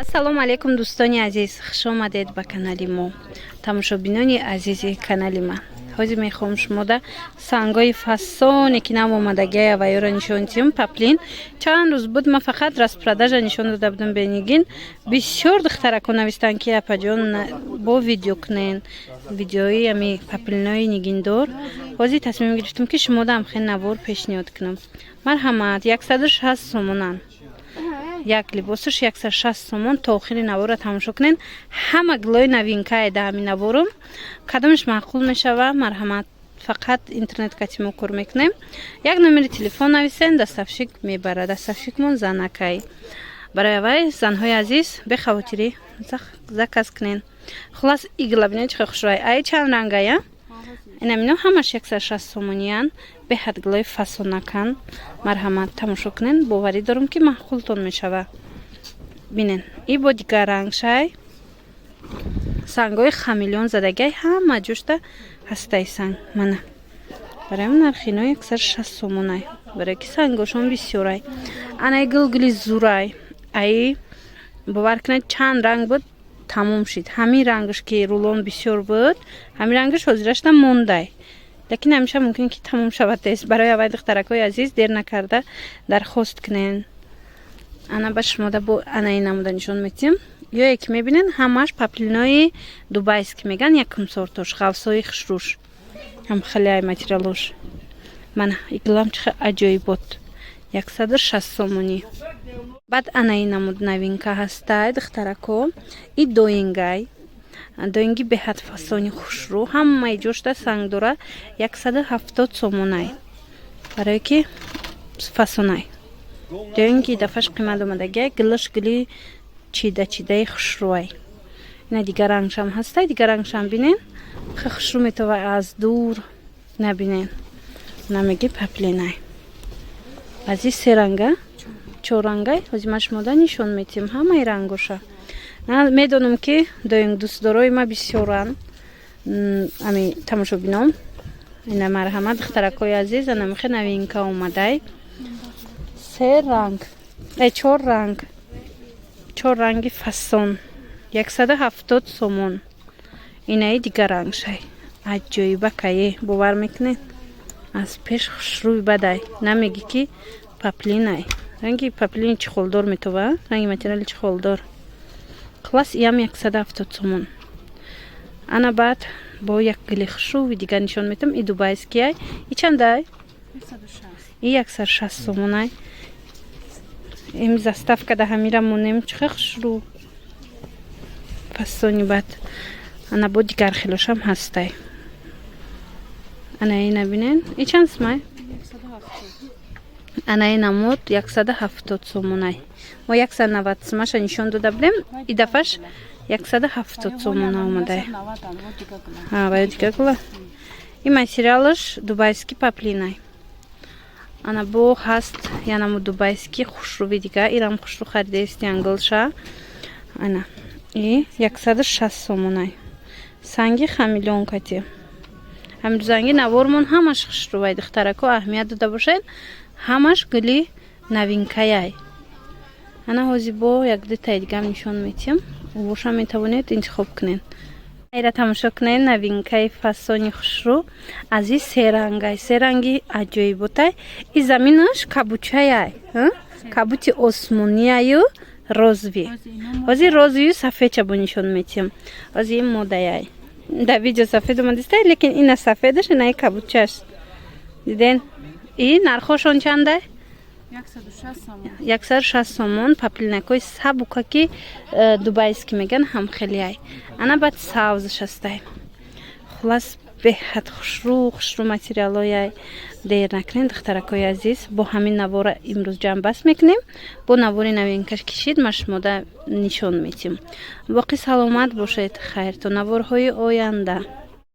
Ассалому алейкум дӯстони азиз, хуш омадед ба канали мо. Тамошобинони азизи канали ман. Ҳозир мехоҳам шумода сангои фасоне ки нам омадагия ва ёра нишон дидем паплин. Чанд рӯз буд ман фақат распродажа нишон дода будам бенигин. Бисёр духтаракон навистанд ки апаҷон бо видео кунен. Видеои ами паплинои нигиндор. Ҳозир тасмим гирифтам ки шумода ҳам навор пешниҳод кунам. Марҳамат 160 сомонан. Як либосаш 160 сомон то охири навора тамошо кунен. Ҳама гилои новинкае да ҳамин наворум. Кадомаш маъқул мешава? Марҳамат. Фақат интернет катимо кор мекунем. Як номери телефон нависен, дастафшик мебара. Дастафшикмон занакай. Барои авай занҳои азиз бехавотирӣ заказ кунен. Хулас игла бинед чӣ хушрӯй. Ай чанд рангая? Инамино ҳамаш 160 сомониян. Беҳад гилои фасонакан. Марҳамат тамошо кунен. Боварӣ дорум ки маъқултон мешава. Бинен. И бо дигар ранг шай. Сангои хамелеон задагай ҳама ҷушта ҳастай санг. Мана. Барои нархино 160 сомонай. Барои ки сангошон бисёрай. Анай гилгили зурай. Ай бовар кунед чанд ранг буд тамом шид. Ҳамин рангаш ки рулон бисёр буд, ҳамин рангаш ҳозирашда мондай. Лекин ҳамеша мумкин ки тамом шавад тест. Барои авай духтаракои азиз дер накарда дархост кунен. Ана ба шумода бо анаи намуда нишон метим. Ёе ки мебинен ҳамаш паплинои дубайски меган якум сортош ғавсои хушрӯш. Ҳам хеле ай материалош. Мана иглам чихе аҷоибот. 160 сомонӣ. Баъд анаи намуд новинка ҳастай духтарако. И доингай. Доинги беҳад фасони хушрӯ. Ҳамаи ҷошта санг дора 170 сомонай. Барое ки фасонай. Доинги дафаш қимат омадагия гилаш гили чидаи хушрӯай. Ина дигар рангшам ҳастай. Дигар рангшам бинен. Хе хушрӯ метова аз дур набинен. Намеги паплинай. Ази се ранга? Чор рангай? Ҳозир ма шумода нишон метим ҳамаи рангоша. Медонам ки доинг дӯстдорои ма бисёранд. Ами тамошобинон. Ина марҳамат духтаракои азиз, ана мехе новинка омадай. Се ранг. Чор ранг. Чор ранги фасон. 170 сомон. Инаи дигар рангшай. Аҷоиба кае. Бовар мекунед? Аз пеш хушрӯи бадай. Намеги ки паплинай. Ранги паплини чихолдор метова. Ранги материали чихолдор. Класс иам 170 сомон. Ана баъд бо як гили хушрӯви дигар нишон метам. И дубайскияй. И чандай? 160 сомонай. Им заставка да ҳамира монем чихе хушрӯ. Фасони баъд. Ана бо дигар хелошам ҳастай. Анаи набинен. И чанд смай? Анаи намуд 170 сомонай. Мо 190 смаша нишон дода будем. И дафаш 170 сомона омадай. Ва дигар гула. И материалаш дубайски паплинай. Ана бо ҳаст янаму дубайски хушрӯви дигар. Ирам хушрӯ харидеисти англша. Ана. И 160 сомонай. Санги хамелеон кати. Ҳамрӯзанги навормон ҳамаш хушрӯвай духтарако аҳамият дода бошед. Ҳамаш гули новинкаяй. Ана ҳозир бо як детаи дигар нишон метим. Боша метавонед интихоб кунед. Айра тамошо кунед новинкаи фасони хушрӯ. Аз и се рангай. Се ранги аҷоиботай. И заминаш кабучаяй. Кабути осмонияю розви. Ҳозир розвию сафедча бо нишон метим. Ҳозир ин модаяй. Да видео сафед омадистай, лекин ина сафедаш, ина кабучаш. Диден? И нархошон чандай? 160 сомон. Паплинакои сабука ки дубайски меган ҳам хелеай. Ана баъд савзаш ҳастай. Хулас беҳад хушрӯ материалояй. Дер накунед духтаракои азиз. Бо ҳамин навора имрӯз ҷамъбаст мекунем. Бо навори новинкаш кишид ма шумода нишон метим. Боқӣ саломат бошед. Хайр то наворҳои оянда.